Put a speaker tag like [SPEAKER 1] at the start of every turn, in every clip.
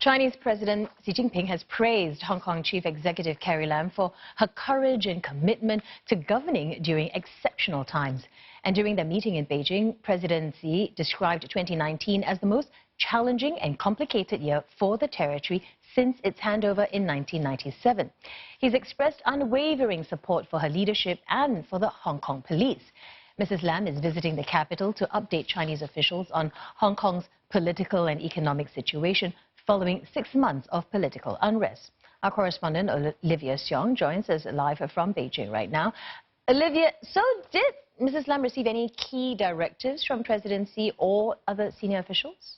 [SPEAKER 1] Chinese President Xi Jinping has praised Hong Kong Chief Executive Carrie Lam for her courage and commitment to governing during exceptional times. And during their meeting in Beijing, President Xi described 2019 as the most challenging and complicated year for the territory since its handover in 1997. He's expressed unwavering support for her leadership and for the Hong Kong police. Mrs Lam is visiting the capital to update Chinese officials on Hong Kong's political and economic situation following 6 months of political unrest. Our correspondent Olivia Xiong joins us live from Beijing right now. Olivia, so did Mrs Lam receive any key directives from President Xi or other senior officials?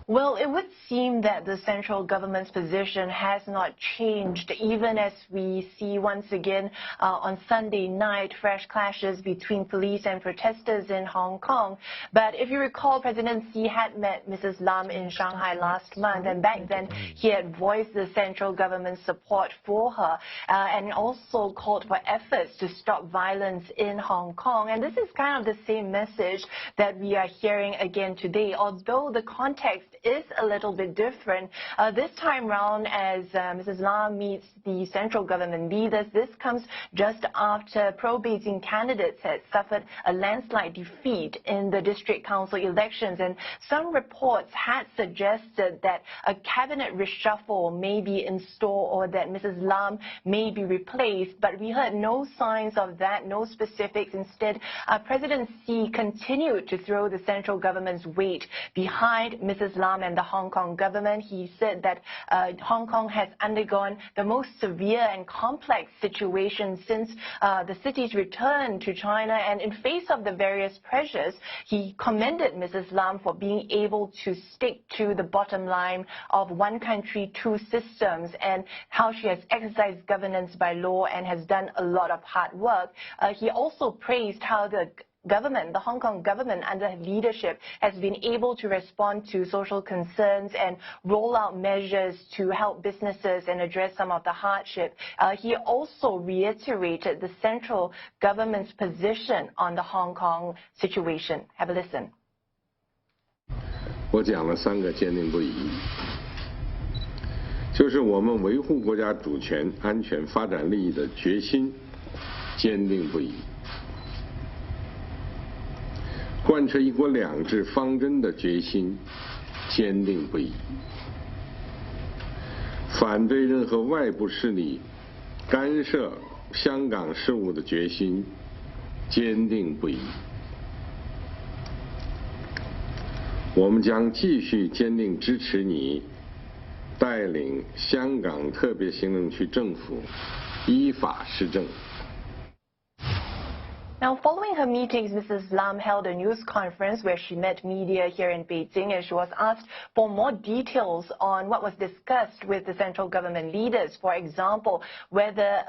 [SPEAKER 2] Well, it would seem that the central government's position has not changed, even as we see once again on Sunday night fresh clashes between police and protesters in Hong Kong. But if you recall, President Xi had met Mrs Lam in Shanghai last month, and back then he had voiced the central government's support for her and also called for efforts to stop violence in Hong Kong. And this is kind of the same message that we are hearing again today, although the context is a little bit different. This time round, as Mrs Lam meets the central government leaders, this comes just after pro-Beijing candidates had suffered a landslide defeat in the district council elections, and some reports had suggested that a cabinet reshuffle may be in store or that Mrs Lam may be replaced, but we heard no signs of that, no specifics. Instead, President Xi continued to throw the central government's weight behind Mrs Lam and the Hong Kong government. He said that Hong Kong has undergone the most severe and complex situation since the city's return to China, and in face of the various pressures, he commended Mrs Lam for being able to stick to the bottom line of one country, two systems, and how she has exercised governance by law and has done a lot of hard work. He also praised how the Hong Kong government under her leadership has been able to respond to social concerns and roll out measures to help businesses and address some of the hardship. He also reiterated the central government's position on the Hong Kong situation. Have a listen.
[SPEAKER 3] 我讲了3个坚定不移，就是我们维护国家主权、安全、发展利益的决心坚定不移。 贯彻“一国两制”方针的决心坚定不移，反对任何外部势力干涉香港事务的决心坚定不移。我们将继续坚定支持你带领香港特别行政区政府依法施政。
[SPEAKER 2] Now, following her meetings, Mrs Lam held a news conference where she met media here in Beijing, and she was asked for more details on what was discussed with the central government leaders. For example, whether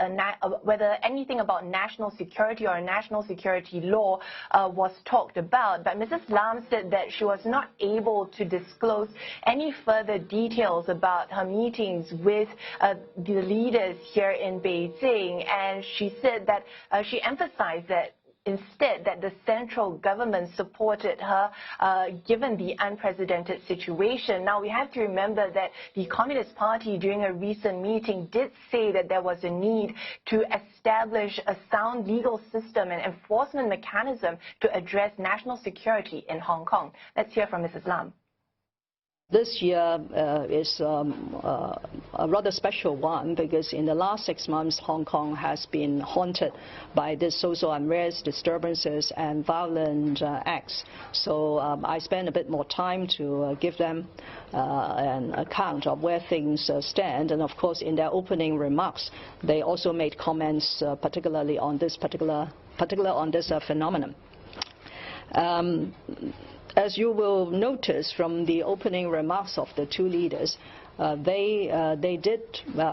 [SPEAKER 2] anything about national security or a national security law was talked about. But Mrs Lam said that she was not able to disclose any further details about her meetings with the leaders here in Beijing, and she said that she emphasized that instead that the central government supported her given the unprecedented situation. Now, we have to remember that the Communist Party during a recent meeting did say that there was a need to establish a sound legal system and enforcement mechanism to address national security in Hong Kong. Let's hear from Mrs Lam.
[SPEAKER 4] This year is a rather special one because in the last 6 months, Hong Kong has been haunted by this social unrest, disturbances, and violent acts. So I spent a bit more time to give them an account of where things stand. And of course, in their opening remarks, they also made comments particularly on this phenomenon. As you will notice from the opening remarks of the two leaders, they did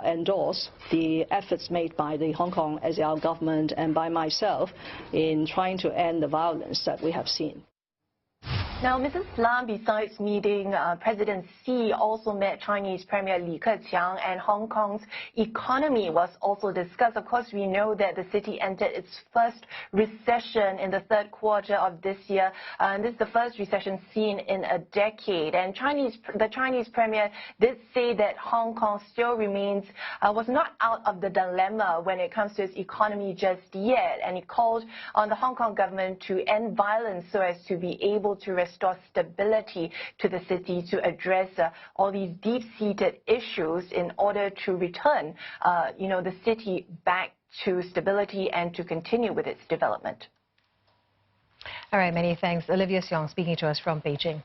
[SPEAKER 4] endorse the efforts made by the Hong Kong SAR government and by myself in trying to end the violence that we have seen.
[SPEAKER 2] Now, Mrs. Lam, besides meeting President Xi, also met Chinese Premier Li Keqiang, and Hong Kong's economy was also discussed. Of course, we know that the city entered its first recession in the third quarter of this year. This is the first recession seen in a decade. And the Chinese Premier did say that Hong Kong still was not out of the dilemma when it comes to its economy just yet. And he called on the Hong Kong government to end violence so as to be able to restore stability to the city, to address all these deep-seated issues in order to return, the city back to stability and to continue with its development.
[SPEAKER 1] All right, many thanks. Olivia Siong speaking to us from Beijing.